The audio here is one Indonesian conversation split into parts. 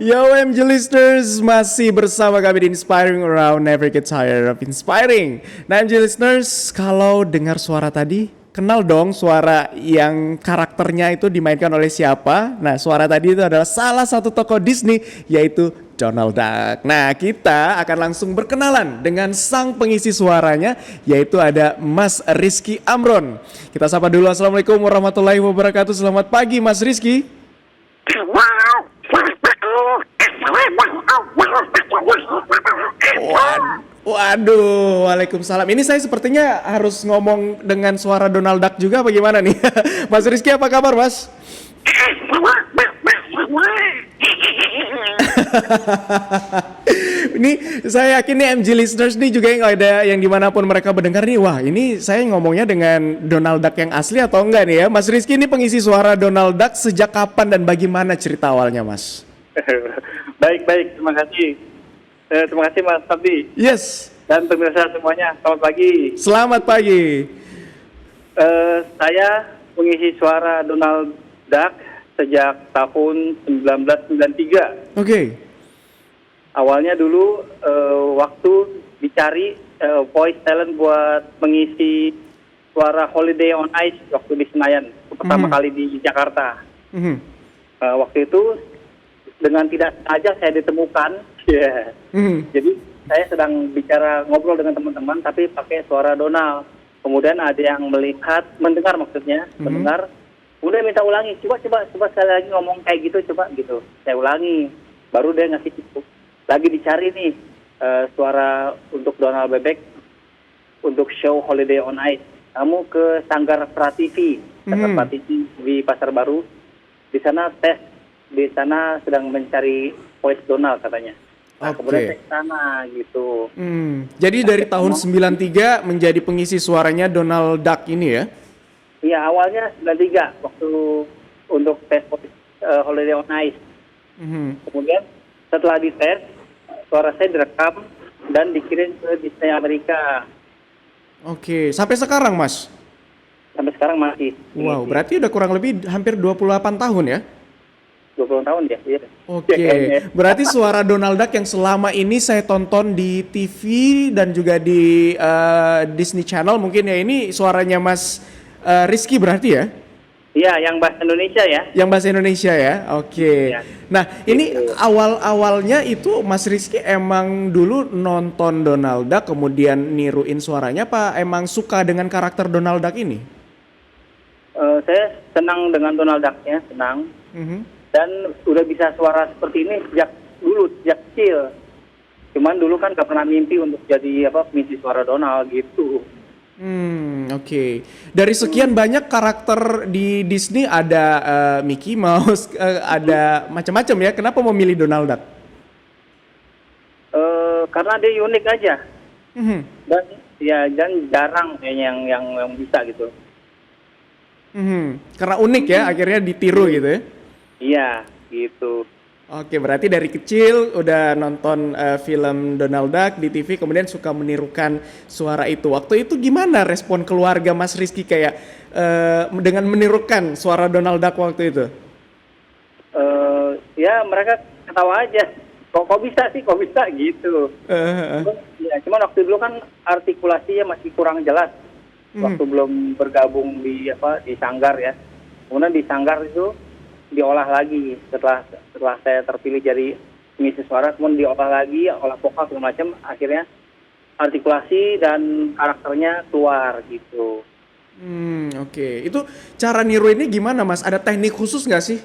Yo MG listeners, masih bersama kami di Inspiring Around, never get tired of inspiring. Nah MG listeners, kalau dengar suara tadi, kenal dong suara yang karakternya itu dimainkan oleh siapa? Nah suara tadi itu adalah salah satu tokoh Disney, yaitu Donald Duck. Nah kita akan langsung berkenalan dengan sang pengisi suaranya, yaitu ada Mas Rizky Amron. Kita sapa dulu, Assalamualaikum warahmatullahi wabarakatuh. Selamat pagi Mas Rizky. Waduh, waalaikumsalam. Ini saya sepertinya harus ngomong dengan suara Donald Duck juga bagaimana nih? Mas Rizky apa kabar Mas? Ini saya yakin nih MG listeners nih juga yang ada yang dimanapun mereka mendengar nih. Wah ini saya ngomongnya dengan Donald Duck yang asli atau enggak nih ya. Mas Rizky ini pengisi suara Donald Duck sejak kapan dan bagaimana cerita awalnya Mas? Baik, terima kasih. Terima kasih Mas Sabdi. Yes. Dan pemirsa semuanya, selamat pagi. Selamat pagi. Saya mengisi suara Donald Duck sejak tahun 1993. Oke. Awalnya dulu waktu dicari voice talent buat mengisi suara Holiday on Ice waktu di Senayan, pertama kali di Jakarta. Waktu itu dengan tidak sengaja saya ditemukan. Jadi saya sedang bicara ngobrol dengan teman-teman tapi pakai suara Donald. Kemudian ada yang mendengar maksudnya, mendengar. Kemudian minta ulangi, coba sekali lagi ngomong kayak gitu, coba gitu. Saya ulangi, baru dia ngasih itu. Lagi dicari nih suara untuk Donald Bebek untuk show Holiday on Ice. Kamu ke Sanggar Prativi, Sanggar Prativi di Pasar Baru. Di sana tes, di sana sedang mencari voice Donald katanya. Nah, kemudian saya ke sana gitu. Jadi dari tahun 93 menjadi pengisi suaranya Donald Duck ini ya? Iya, awalnya 93 waktu untuk tes Holiday on Ice. Kemudian setelah dites, suara saya direkam dan dikirim ke Disney Amerika. Oke, sampai sekarang Mas? Sampai sekarang masih. Wow, berarti udah kurang lebih hampir 28 tahun ya? 20 tahun ya. Iya. Oke, berarti suara Donald Duck yang selama ini saya tonton di TV dan juga di Disney Channel mungkin ya, ini suaranya Mas Rizky berarti ya? Iya, yang bahasa Indonesia ya. Yang bahasa Indonesia ya, oke. Ya. Nah, ini awal-awalnya itu Mas Rizky emang dulu nonton Donald Duck kemudian niruin suaranya, apa emang suka dengan karakter Donald Duck ini? Saya senang dengan Donald Duck-nya, senang. Dan udah bisa suara seperti ini sejak kecil. Cuman dulu kan gak pernah mimpi untuk jadi pengisi suara Donald gitu. Oke. Dari sekian banyak karakter di Disney ada Mickey Mouse, ada macam-macam ya. Kenapa memilih Donald Duck? Karena dia unik aja. Dan jarang kayaknya yang bisa gitu. Karena unik ya, akhirnya ditiru gitu ya. Iya, gitu. Oke, berarti dari kecil udah nonton film Donald Duck di TV, kemudian suka menirukan suara itu. Waktu itu gimana respon keluarga Mas Rizky kayak dengan menirukan suara Donald Duck waktu itu? Ya mereka ketawa aja. Kok bisa sih, kok bisa gitu. Ya, cuman waktu dulu kan artikulasinya masih kurang jelas. Waktu belum bergabung di Sanggar ya. Kemudian di Sanggar itu diolah lagi setelah saya terpilih jadi pengisi suara, kemudian diolah lagi, olah vokal segala macam, akhirnya artikulasi dan karakternya keluar gitu. Oke. Itu cara niruinnya gimana Mas? Ada teknik khusus nggak sih?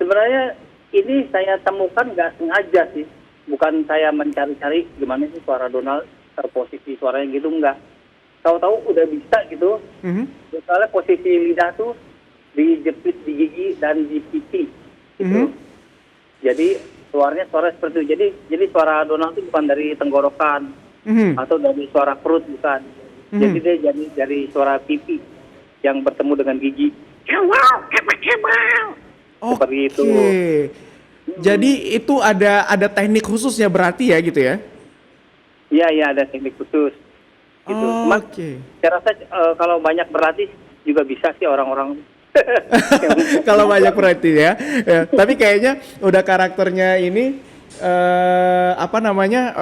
Sebenarnya ini saya temukan nggak sengaja sih, bukan saya mencari-cari gimana sih suara Donald, posisi suaranya gitu, nggak. Tahu-tahu udah bisa gitu. Soalnya posisi lidah tuh dijepit di gigi dan di pipi gitu. Jadi suara seperti itu. Jadi suara Donald itu bukan dari tenggorokan atau dari suara perut, bukan. Jadi dia dari suara pipi yang bertemu dengan gigi. Seperti itu. Jadi itu ada teknik khususnya berarti ya gitu ya? Iya ada teknik khusus. Gitu. Saya rasa kalau banyak berlatih juga bisa sih orang-orang Kalau banyak berarti ya. Ya, tapi kayaknya udah karakternya ini apa namanya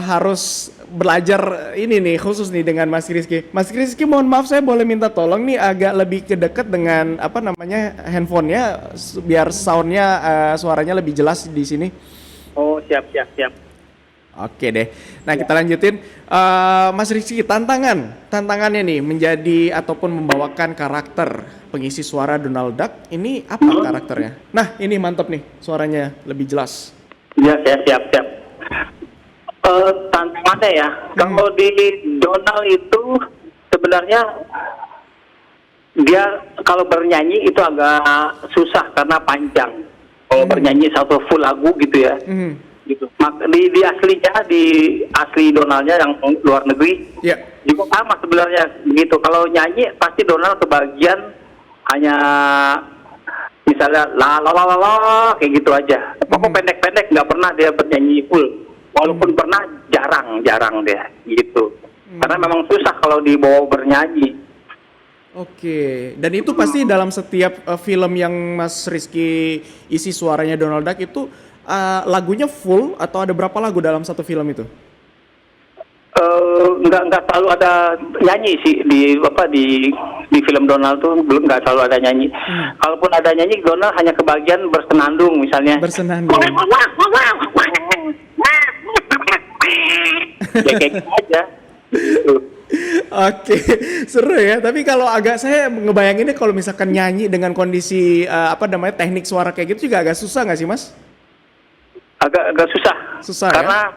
harus belajar ini nih khusus nih dengan Mas Rizky. Mas Rizky, mohon maaf saya boleh minta tolong nih agak lebih ke dekat dengan apa namanya handphonenya biar soundnya suaranya lebih jelas di sini. Oh, siap, siap, siap. Oke deh. Nah kita lanjutin. Mas Rizky, tantangannya nih menjadi ataupun membawakan karakter pengisi suara Donald Duck. Ini apa karakternya? Nah ini mantap nih, suaranya lebih jelas. Ya, siap, siap, siap. Tantangannya ya, kalau di Donald itu sebenarnya dia kalau bernyanyi itu agak susah karena panjang. Kalau bernyanyi satu full lagu gitu ya. Gitu. Di aslinya, di asli Donaldnya yang luar negeri juga sama sebenarnya begitu. Kalau nyanyi pasti Donald kebagian hanya misalnya la la la la la kayak gitu aja. Pokok pendek-pendek, nggak pernah dia bernyanyi full. Walaupun pernah, jarang dia gitu. Karena memang susah kalau dibawa bernyanyi. Oke, dan itu pasti dalam setiap film yang Mas Rizky isi suaranya Donald Duck itu lagunya full atau ada berapa lagu dalam satu film itu? Nggak selalu ada nyanyi sih di film Donald tuh, belum nggak selalu ada nyanyi. Kalaupun ada nyanyi, Donald hanya kebagian bersenandung misalnya. Bersenandung. Ya kayak gitu aja. Oke, seru ya. Tapi kalau agak saya ngebayanginnya kalau misalkan nyanyi dengan kondisi apa namanya teknik suara kayak gitu juga agak susah nggak sih Mas? Agak susah. Susah karena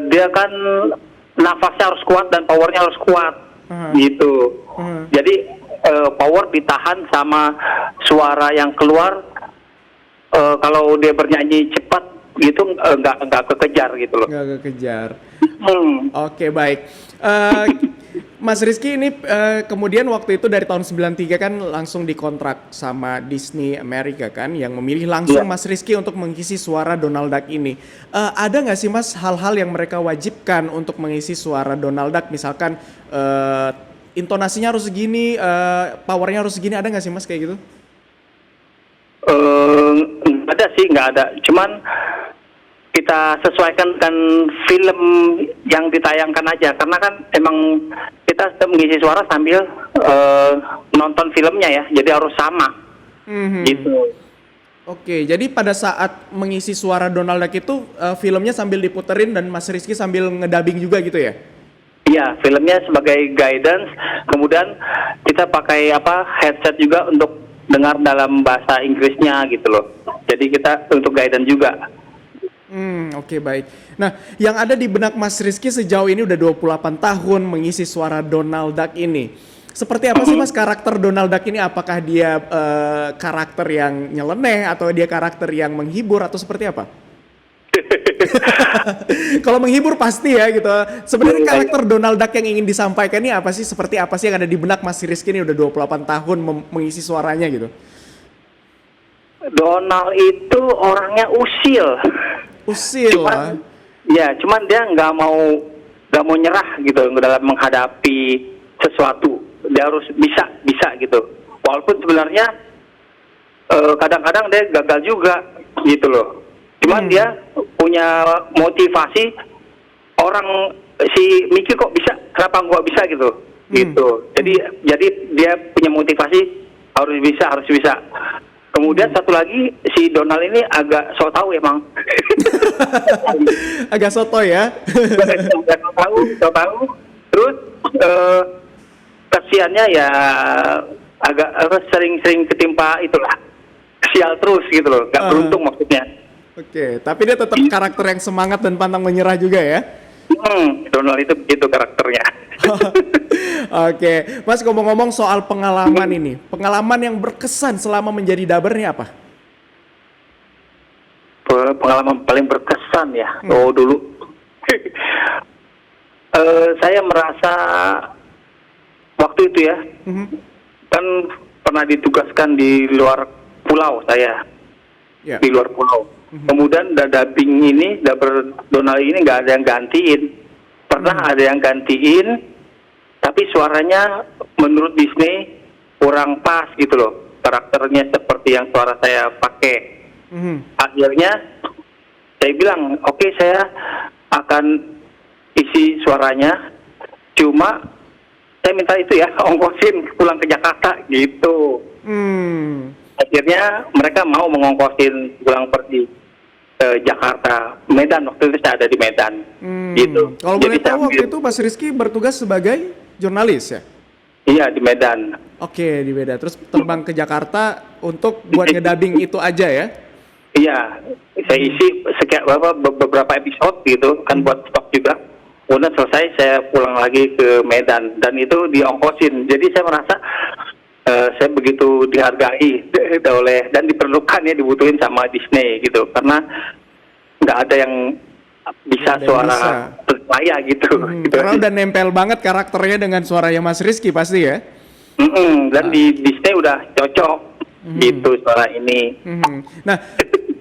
dia kan nafasnya harus kuat dan powernya harus kuat gitu. Jadi power ditahan sama suara yang keluar. Kalau dia bernyanyi cepat gitu nggak kekejar gitu loh. Nggak kekejar. Oke, baik. Mas Rizky ini kemudian waktu itu dari tahun 93 kan langsung dikontrak sama Disney Amerika kan yang memilih langsung Mas Rizky untuk mengisi suara Donald Duck ini. Ada nggak sih Mas hal-hal yang mereka wajibkan untuk mengisi suara Donald Duck? Misalkan intonasinya harus segini, powernya harus segini, ada nggak sih Mas kayak gitu? Ada sih, nggak ada. Cuman kita sesuaikan dengan film yang ditayangkan aja, karena kan emang kita mengisi suara sambil nonton filmnya ya, jadi harus sama gitu. Oke, jadi pada saat mengisi suara Donald Duck itu filmnya sambil diputerin dan Mas Rizky sambil ngedabing juga gitu ya? Iya, filmnya sebagai guidance, kemudian kita pakai headset juga untuk dengar dalam bahasa Inggrisnya gitu loh. Jadi kita untuk guidance juga. Oke, baik. Nah, yang ada di benak Mas Rizky sejauh ini udah 28 tahun mengisi suara Donald Duck ini. Seperti apa sih Mas karakter Donald Duck ini? Apakah dia karakter yang nyeleneh atau dia karakter yang menghibur atau seperti apa? Kalau menghibur pasti ya gitu. Sebenarnya karakter Donald Duck yang ingin disampaikan ini apa sih? Seperti apa sih yang ada di benak Mas Rizky ini udah 28 tahun mengisi suaranya gitu? Donald itu orangnya usil. Cuman dia nggak mau nyerah gitu dalam menghadapi sesuatu. Dia harus bisa gitu. Walaupun sebenarnya kadang-kadang dia gagal juga gitu loh. Cuman dia punya motivasi, orang si Mickey kok bisa, kenapa gua bisa gitu. Gitu. Jadi dia punya motivasi harus bisa. Kemudian satu lagi si Donald ini agak so tau emang. Agak soto ya. so tau. Terus kasihannya ya agak sering-sering ketimpa itulah. Sial terus gitu loh, gak beruntung maksudnya. Oke, tapi dia tetap karakter yang semangat dan pantang menyerah juga ya. Donald itu begitu karakternya. Oke, Mas ngomong-ngomong soal pengalaman ini, pengalaman yang berkesan selama menjadi dubber ini apa? Pengalaman paling berkesan ya, dulu. Saya merasa waktu itu ya, kan pernah ditugaskan di luar pulau saya, di luar pulau. Kemudian dubbing ini, dubber Donald ini nggak ada yang gantiin. Pernah ada yang gantiin, tapi suaranya menurut Disney kurang pas gitu loh, karakternya seperti yang suara saya pakai. Akhirnya saya bilang, oke, saya akan isi suaranya, cuma saya minta itu ya, ongkosin pulang ke Jakarta gitu. Akhirnya mereka mau mengongkosin pulang pergi ke Jakarta, Medan. Waktu itu saya ada di Medan gitu. Kalau boleh tahu waktu itu Mas Rizky bertugas sebagai jurnalis ya? Iya, di Medan. Oke, di Medan. Terus terbang ke Jakarta untuk buat ngedubbing itu aja ya? Iya, saya isi beberapa episode gitu kan, buat stok juga. Kemudian selesai saya pulang lagi ke Medan dan itu diongkosin. Jadi saya merasa saya begitu dihargai oleh dan diperlukan ya, dibutuhin sama Disney gitu, karena nggak ada yang bisa suara saya gitu. Karena udah nempel banget karakternya dengan suaranya Mas Rizky pasti ya. Dan di Disney udah cocok gitu suara ini. Nah,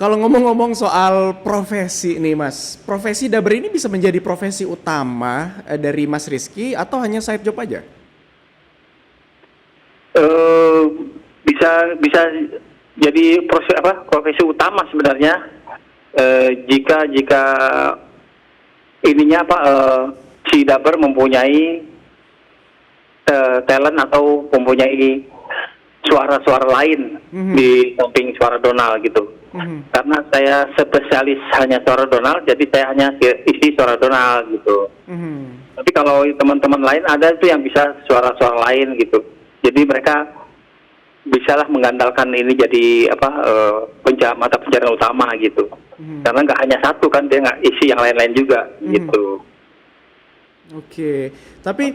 kalau ngomong-ngomong soal profesi nih Mas, profesi dubber ini bisa menjadi profesi utama dari Mas Rizky atau hanya side job aja? Bisa jadi profesi utama sebenarnya, jika ininya si dubber mempunyai talent atau mempunyai suara-suara lain di samping suara Donald gitu. Karena saya spesialis hanya suara Donald, jadi saya hanya isi suara Donald gitu. Tapi kalau teman-teman lain ada itu yang bisa suara-suara lain gitu. Jadi mereka bisalah mengandalkan ini jadi mata pencarian utama gitu. Karena nggak hanya satu kan, dia nggak isi yang lain-lain juga gitu. Oke, tapi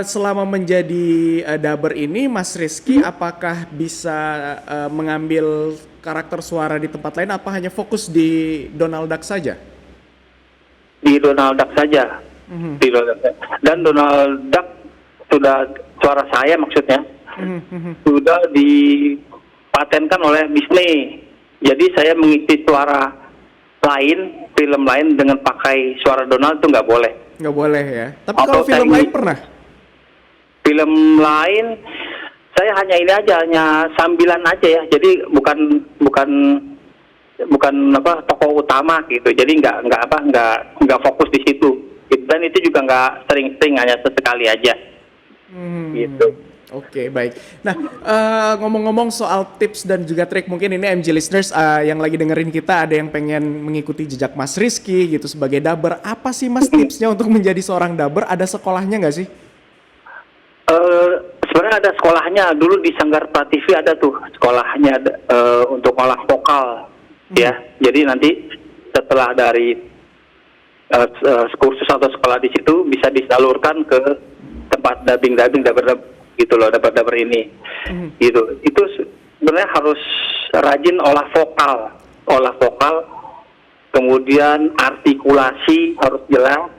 selama menjadi dubber ini, Mas Rizky apakah bisa mengambil karakter suara di tempat lain? Apa hanya fokus di Donald Duck saja? Di Donald Duck saja. Di Donald Duck. Dan Donald Duck sudah, suara saya maksudnya, sudah dipatenkan oleh Disney. Jadi saya mengisi suara lain, film lain dengan pakai suara Donald itu nggak boleh. Nggak boleh ya. Tapi kalau film lain pernah? Film lain saya hanya ini aja, hanya sambilan aja ya. Jadi bukan tokoh utama gitu. Jadi nggak fokus di situ. Dan itu juga nggak sering-sering, hanya sesekali aja. Gitu. Oke, baik. Nah, ngomong-ngomong soal tips dan juga trik, mungkin ini MG listeners yang lagi dengerin kita ada yang pengen mengikuti jejak Mas Rizky gitu sebagai dubber. Apa sih Mas tipsnya untuk menjadi seorang dubber? Ada sekolahnya nggak sih? Sebenarnya ada sekolahnya. Dulu di Sanggar Prativi ada tuh sekolahnya untuk olah vokal, ya. Jadi nanti setelah dari kursus atau sekolah di situ bisa disalurkan ke tempat dubbing dubber gitu loh, dubber ini. Gitu. Itu sebenarnya harus rajin olah vokal, kemudian artikulasi harus jelas,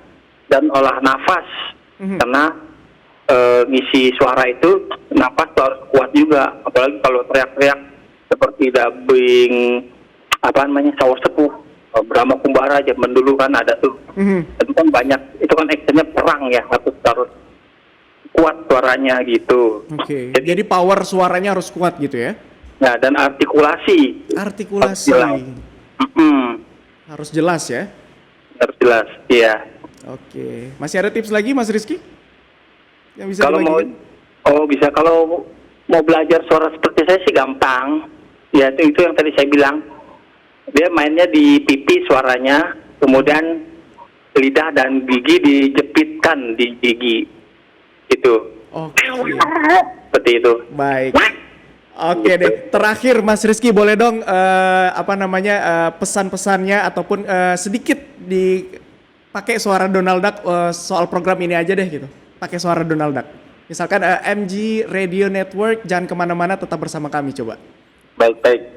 dan olah nafas. Karena ngisi suara itu nafas harus kuat juga, apalagi kalau teriak-teriak seperti dubbing Sawah Sepuh, Brahma Kumbara zaman dulu kan ada tuh. Itu kan banyak, itu kan actionnya perang ya, harus kuat suaranya gitu. Oke. Jadi power suaranya harus kuat gitu ya? Nah, dan artikulasi. Harus jelas ya? Harus jelas, iya. Oke. Masih ada tips lagi Mas Rizky? Yang bisa kalau dibagiin? bisa, kalau mau belajar suara seperti saya sih gampang. Ya itu yang tadi saya bilang. Dia mainnya di pipi suaranya, kemudian lidah dan gigi dijepitkan di gigi. Itu. Oke. Seperti itu. Baik. Oke deh. Terakhir Mas Rizky boleh dong pesan-pesannya ataupun sedikit dipakai suara Donald Duck soal program ini aja deh gitu. Pakai suara Donald Duck. Misalkan MG Radio Network, jangan kemana-mana, tetap bersama kami coba. Baik.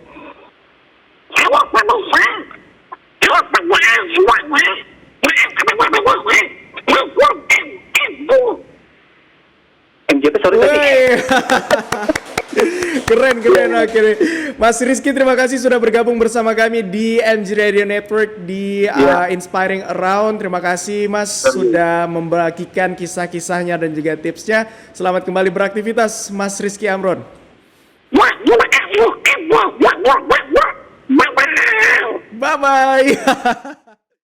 Saya pemirsa, kalau pendengar semuanya, MJP sorry tadi. Keren oke. Mas Rizky, terima kasih sudah bergabung bersama kami di MG Radio Network di Inspiring Around. Terima kasih Mas sudah membagikan kisah-kisahnya dan juga tipsnya. Selamat kembali beraktivitas Mas Rizky Amron. Ya, terima kasih. Ya. Bye-bye. Bye bye.